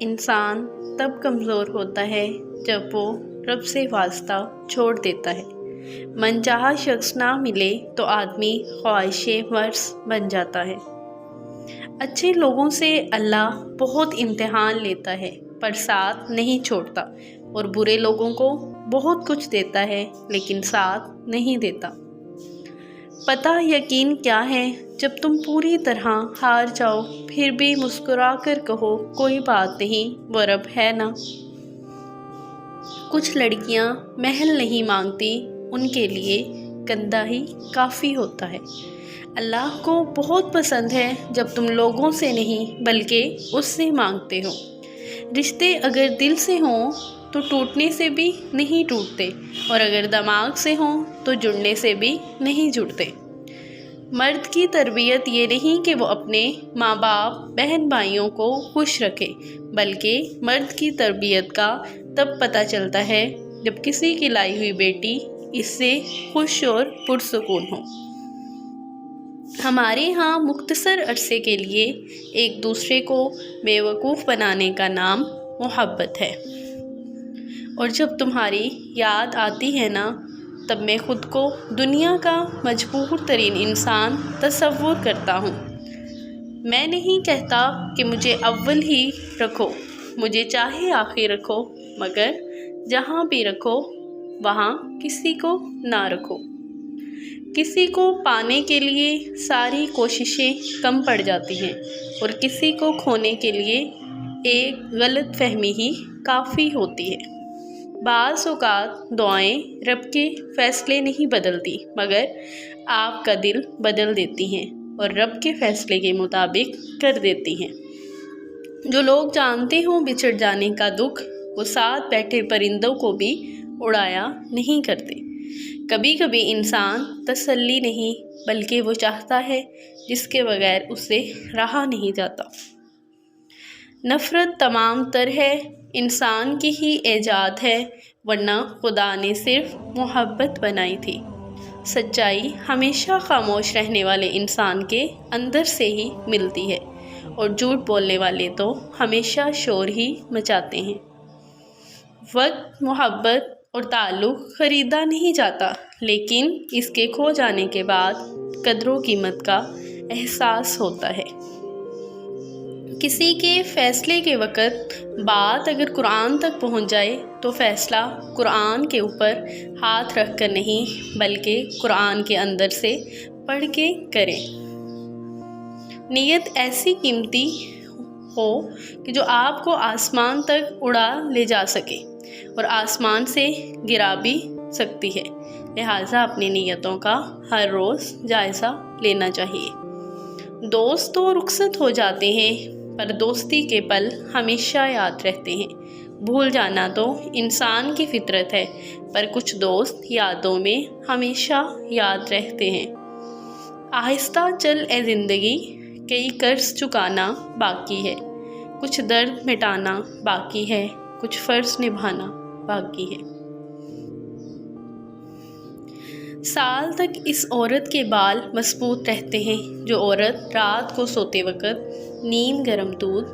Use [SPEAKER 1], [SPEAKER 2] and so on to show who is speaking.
[SPEAKER 1] انسان تب کمزور ہوتا ہے جب وہ رب سے واسطہ چھوڑ دیتا ہے۔ من چاہا شخص نہ ملے تو آدمی خواہش مرض بن جاتا ہے۔ اچھے لوگوں سے اللہ بہت امتحان لیتا ہے پر ساتھ نہیں چھوڑتا، اور برے لوگوں کو بہت کچھ دیتا ہے لیکن ساتھ نہیں دیتا۔ پتہ یقین کیا ہے؟ جب تم پوری طرح ہار جاؤ پھر بھی مسکرا کر کہو کوئی بات نہیں، وہ رب ہے نا۔ کچھ لڑکیاں محل نہیں مانگتی، ان کے لیے کندھا ہی کافی ہوتا ہے۔ اللہ کو بہت پسند ہے جب تم لوگوں سے نہیں بلکہ اس سے مانگتے ہو۔ رشتے اگر دل سے ہوں تو ٹوٹنے سے بھی نہیں ٹوٹتے، اور اگر دماغ سے ہوں تو جڑنے سے بھی نہیں جڑتے۔ مرد کی تربیت یہ نہیں کہ وہ اپنے ماں باپ بہن بھائیوں کو خوش رکھے، بلکہ مرد کی تربیت کا تب پتہ چلتا ہے جب کسی کی لائی ہوئی بیٹی اس سے خوش اور پرسکون ہو۔ ہمارے ہاں مختصر عرصے کے لیے ایک دوسرے کو بے وقوف بنانے کا نام محبت ہے، اور جب تمہاری یاد آتی ہے نا تب میں خود کو دنیا کا مجبور ترین انسان تصور کرتا ہوں۔ میں نہیں کہتا کہ مجھے اول ہی رکھو، مجھے چاہے آخر رکھو، مگر جہاں بھی رکھو وہاں کسی کو نہ رکھو۔ کسی کو پانے کے لیے ساری کوششیں کم پڑ جاتی ہیں، اور کسی کو کھونے کے لیے ایک غلط فہمی ہی کافی ہوتی ہے۔ بعض اوقات دعائیں رب کے فیصلے نہیں بدلتی، مگر آپ کا دل بدل دیتی ہیں اور رب کے فیصلے کے مطابق کر دیتی ہیں۔ جو لوگ جانتے ہوں بچھڑ جانے کا دکھ، وہ ساتھ بیٹھے پرندوں کو بھی اڑایا نہیں کرتے۔ کبھی کبھی انسان تسلی نہیں بلکہ وہ چاہتا ہے جس کے بغیر اسے رہا نہیں جاتا۔ نفرت تمام تر ہے، انسان کی ہی ایجاد ہے، ورنہ خدا نے صرف محبت بنائی تھی۔ سچائی ہمیشہ خاموش رہنے والے انسان کے اندر سے ہی ملتی ہے، اور جھوٹ بولنے والے تو ہمیشہ شور ہی مچاتے ہیں۔ وقت، محبت اور تعلق خریدا نہیں جاتا، لیکن اس کے کھو جانے کے بعد قدر و قیمت کا احساس ہوتا ہے۔ کسی کے فیصلے کے وقت بات اگر قرآن تک پہنچ جائے تو فیصلہ قرآن کے اوپر ہاتھ رکھ کر نہیں بلکہ قرآن کے اندر سے پڑھ کے کریں۔ نیت ایسی قیمتی ہو کہ جو آپ کو آسمان تک اڑا لے جا سکے اور آسمان سے گرا بھی سکتی ہے، لہٰذا اپنی نیتوں کا ہر روز جائزہ لینا چاہیے۔ دوست تو رخصت ہو جاتے ہیں پر دوستی کے پل ہمیشہ یاد رہتے ہیں۔ بھول جانا تو انسان کی فطرت ہے، پر کچھ دوست یادوں میں ہمیشہ یاد رہتے ہیں۔ آہستہ چل اے زندگی، کئی قرض چکانا باقی ہے، کچھ درد مٹانا باقی ہے، کچھ فرض نبھانا باقی ہے۔ سال تک اس عورت کے بال مضبوط رہتے ہیں جو عورت رات کو سوتے وقت نیم گرم دودھ